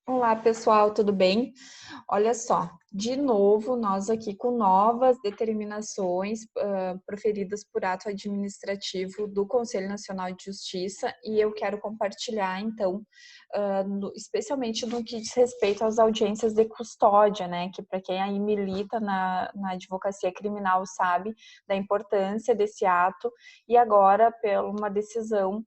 Olá, pessoal, tudo bem? Olha só, de novo, nós aqui com novas determinações proferidas por ato administrativo do Conselho Nacional de Justiça e eu quero compartilhar, então, especialmente no que diz respeito às audiências de custódia, né? Que para quem aí milita na advocacia criminal sabe da importância desse ato e agora, por uma decisão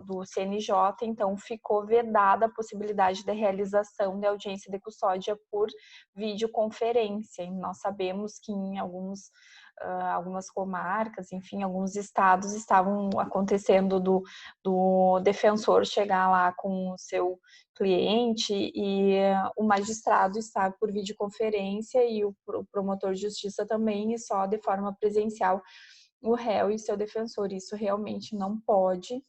do CNJ, então ficou vedada a possibilidade da realização de audiência de custódia por videoconferência. E nós sabemos que em algumas comarcas, enfim, alguns estados estavam acontecendo do defensor chegar lá com o seu cliente e o magistrado estar por videoconferência e o promotor de justiça também, e só de forma presencial o réu e seu defensor. Isso realmente não pode.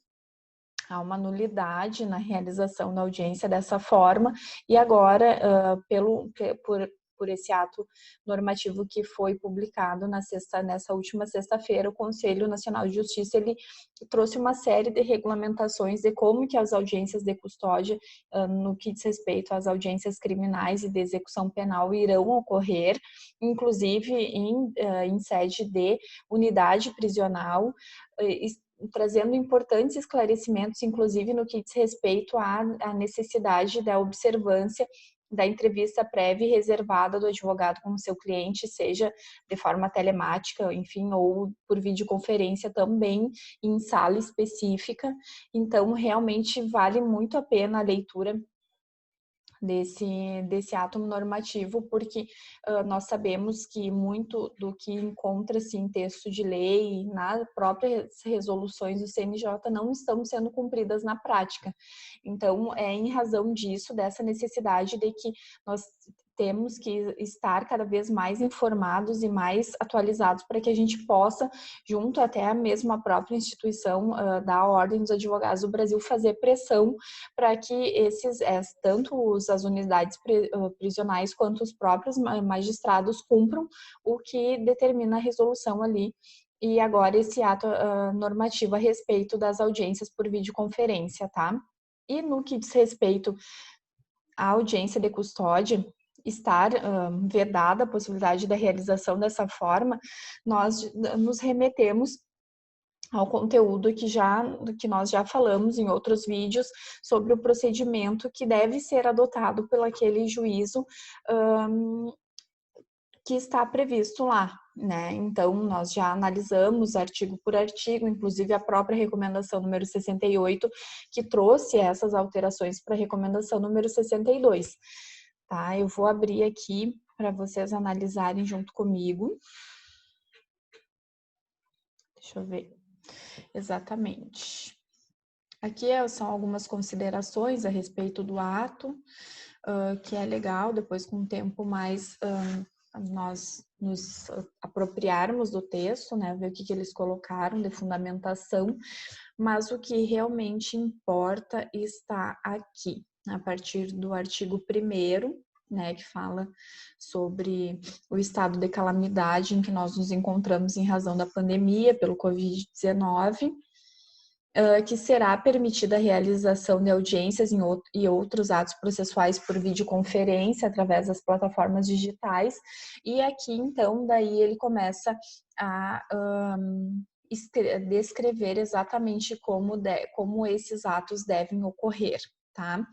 Há uma nulidade na realização da audiência dessa forma, e agora, por esse ato normativo que foi publicado nessa última sexta-feira, o Conselho Nacional de Justiça ele trouxe uma série de regulamentações de como que as audiências de custódia, no que diz respeito às audiências criminais e de execução penal, irão ocorrer, inclusive em sede de unidade prisional, trazendo importantes esclarecimentos, inclusive no que diz respeito à necessidade da observância da entrevista prévia e reservada do advogado com o seu cliente, seja de forma telemática, enfim, ou por videoconferência também, em sala específica. Então, realmente vale muito a pena a leitura desse ato normativo, porque nós sabemos que muito do que encontra-se em texto de lei, nas próprias resoluções do CNJ, não estão sendo cumpridas na prática. Então, é em razão disso, dessa necessidade de que nós temos que estar cada vez mais informados e mais atualizados para que a gente possa, junto até mesmo a própria instituição da Ordem dos Advogados do Brasil, fazer pressão para que tanto as unidades prisionais quanto os próprios magistrados cumpram o que determina a resolução ali. E agora esse ato normativo a respeito das audiências por videoconferência, tá? E no que diz respeito à audiência de custódia, estar vedada a possibilidade da realização dessa forma, nós nos remetemos ao conteúdo que nós já falamos em outros vídeos sobre o procedimento que deve ser adotado pelo aquele juízo que está previsto lá, né? Então, nós já analisamos artigo por artigo, inclusive a própria recomendação número 68, que trouxe essas alterações para a recomendação número 62, tá? Eu vou abrir aqui para vocês analisarem junto comigo. Deixa eu ver. Exatamente. Aqui são algumas considerações a respeito do ato, que é legal, depois com o tempo mais nós nos apropriarmos do texto, né, ver o que eles colocaram de fundamentação, mas o que realmente importa está aqui, a partir do artigo 1º, né, que fala sobre o estado de calamidade em que nós nos encontramos em razão da pandemia pelo Covid-19, que será permitida a realização de audiências e outros atos processuais por videoconferência através das plataformas digitais. E aqui, então, daí ele começa a descrever exatamente como esses atos devem ocorrer, tá?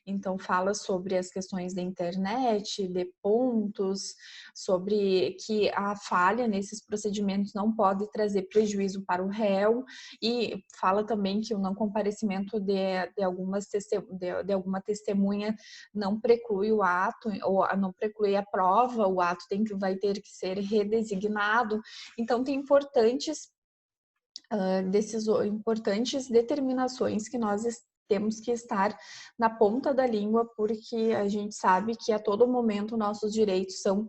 Então, fala sobre as questões da internet, de pontos, sobre que a falha nesses procedimentos não pode trazer prejuízo para o réu, e fala também que o não comparecimento de alguma testemunha não preclui o ato, ou não preclui a prova, o ato vai ter que ser redesignado. Então, tem importantes determinações que nós temos que estar na ponta da língua, porque a gente sabe que a todo momento nossos direitos são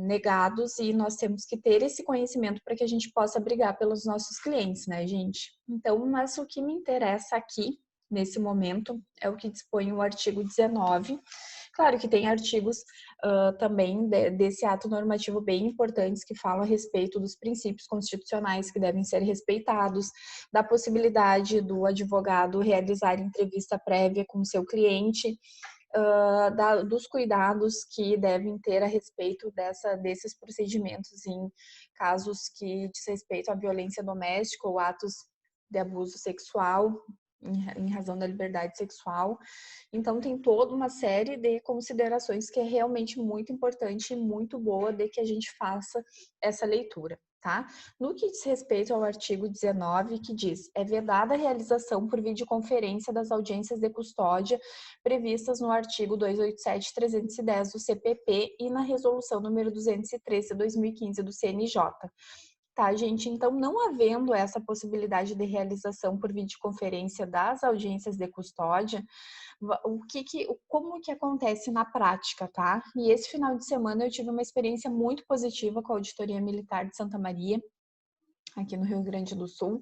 negados e nós temos que ter esse conhecimento para que a gente possa brigar pelos nossos clientes, né, gente? Então, mas o que me interessa aqui, nesse momento, é o que dispõe o artigo 19, Claro que tem artigos também desse ato normativo bem importantes que falam a respeito dos princípios constitucionais que devem ser respeitados, da possibilidade do advogado realizar entrevista prévia com o seu cliente, dos cuidados que devem ter a respeito desses procedimentos em casos que diz respeito à violência doméstica ou atos de abuso sexual em razão da liberdade sexual. Então, tem toda uma série de considerações que é realmente muito importante e muito boa de que a gente faça essa leitura. Tá? No que diz respeito ao artigo 19, que diz: é vedada a realização por videoconferência das audiências de custódia previstas no artigo 287 e 310 do CPP e na resolução número 213 de 2015 do CNJ. Tá, gente? Então, não havendo essa possibilidade de realização por videoconferência das audiências de custódia, como que acontece na prática, tá? E esse final de semana eu tive uma experiência muito positiva com a Auditoria Militar de Santa Maria, aqui no Rio Grande do Sul,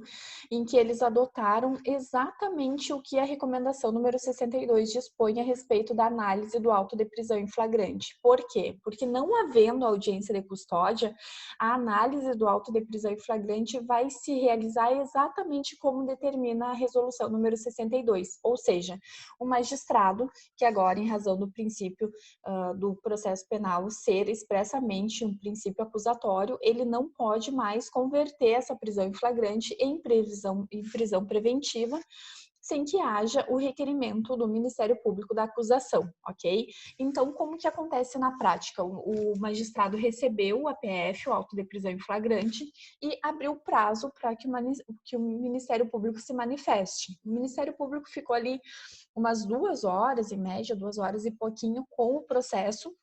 em que eles adotaram exatamente o que a recomendação número 62 dispõe a respeito da análise do auto de prisão em flagrante. Por quê? Porque não havendo audiência de custódia, a análise do auto de prisão em flagrante vai se realizar exatamente como determina a resolução número 62, ou seja, o magistrado, que agora, em razão do princípio do processo penal ser expressamente um princípio acusatório, ele não pode mais converter essa prisão em flagrante em prisão preventiva, sem que haja o requerimento do Ministério Público da acusação, ok? Então, como que acontece na prática? O magistrado recebeu o APF, o auto de prisão em flagrante, e abriu prazo para que o Ministério Público se manifeste. O Ministério Público ficou ali umas 2 horas, em média, 2 horas e pouquinho, com o processo,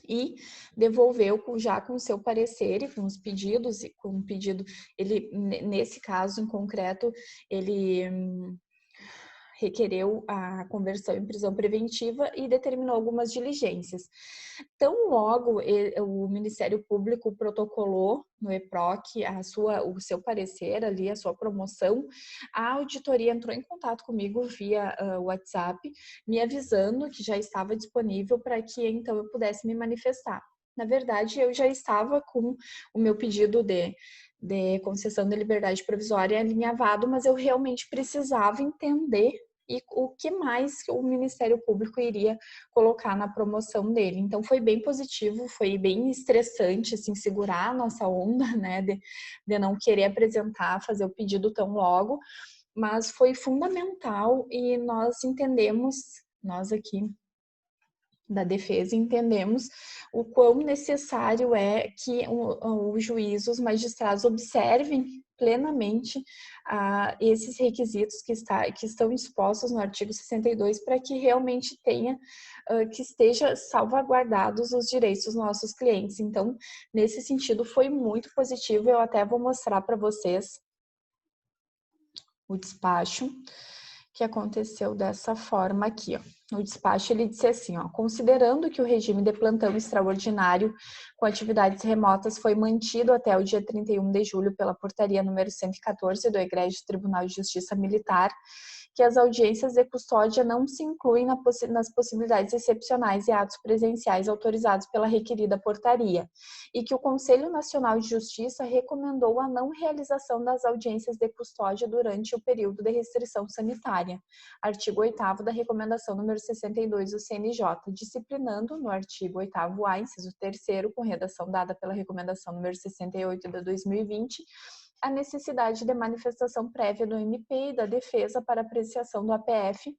e devolveu já com o seu parecer e com os pedidos, e com o pedido, ele, nesse caso em concreto, ele requereu a conversão em prisão preventiva e determinou algumas diligências. Tão logo o Ministério Público protocolou no EPROC o seu parecer ali, a sua promoção, a auditoria entrou em contato comigo via WhatsApp, me avisando que já estava disponível para que então eu pudesse me manifestar. Na verdade, eu já estava com o meu pedido de concessão de liberdade provisória alinhavado, mas eu realmente precisava entender e o que mais o Ministério Público iria colocar na promoção dele. Então, foi bem positivo, foi bem estressante, assim, segurar a nossa onda, né, de não querer apresentar, fazer o pedido tão logo, mas foi fundamental e nós entendemos, nós aqui da defesa, entendemos o quão necessário é que os juízes, os magistrados observem plenamente esses requisitos que estão expostos no artigo 62 para que realmente que esteja salvaguardados os direitos dos nossos clientes. Então, nesse sentido, foi muito positivo. Eu até vou mostrar para vocês o despacho que aconteceu dessa forma aqui, ó. No despacho ele disse assim, ó: considerando que o regime de plantão extraordinário com atividades remotas foi mantido até o dia 31 de julho pela portaria número 114 do Egrégio Tribunal de Justiça Militar, que as audiências de custódia não se incluem nas possibilidades excepcionais e atos presenciais autorizados pela requerida portaria, e que o Conselho Nacional de Justiça recomendou a não realização das audiências de custódia durante o período de restrição sanitária. Artigo 8º da recomendação número 62 do CNJ, disciplinando no artigo 8º-A, inciso 3º, com redação dada pela recomendação número 68 de 2020, a necessidade de manifestação prévia do MP e da defesa para apreciação do APF,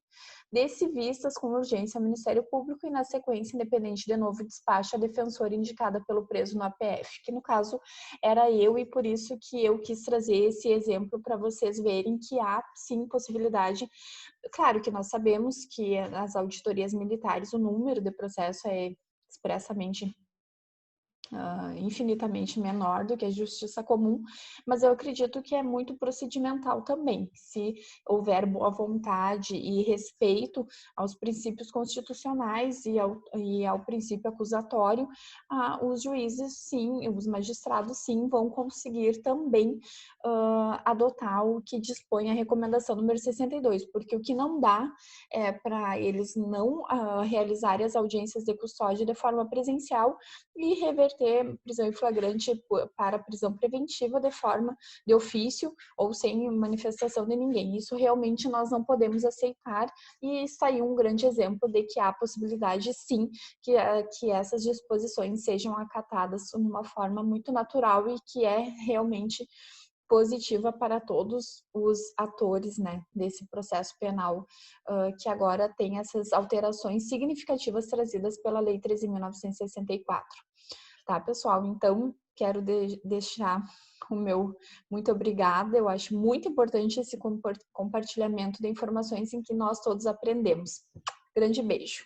desse vistas com urgência ao Ministério Público e, na sequência, independente de novo despacho, a defensora indicada pelo preso no APF, que no caso era eu, e por isso que eu quis trazer esse exemplo para vocês verem que há sim possibilidade. Claro que nós sabemos que nas auditorias militares o número de processo é expressamente infinitamente menor do que a justiça comum, mas eu acredito que é muito procedimental também. Se houver boa vontade e respeito aos princípios constitucionais e ao princípio acusatório, os juízes, sim, os magistrados, sim, vão conseguir também adotar o que dispõe a recomendação número 62, porque o que não dá é para eles não realizarem as audiências de custódia de forma presencial e reverter prisão em flagrante para prisão preventiva de forma de ofício ou sem manifestação de ninguém. Isso realmente nós não podemos aceitar e está aí um grande exemplo de que há possibilidade, sim, que essas disposições sejam acatadas de uma forma muito natural e que é realmente positiva para todos os atores, né, desse processo penal, que agora tem essas alterações significativas trazidas pela Lei 13.964. Tá, pessoal? Então, quero deixar o meu muito obrigada. Eu acho muito importante esse compartilhamento de informações em que nós todos aprendemos. Grande beijo.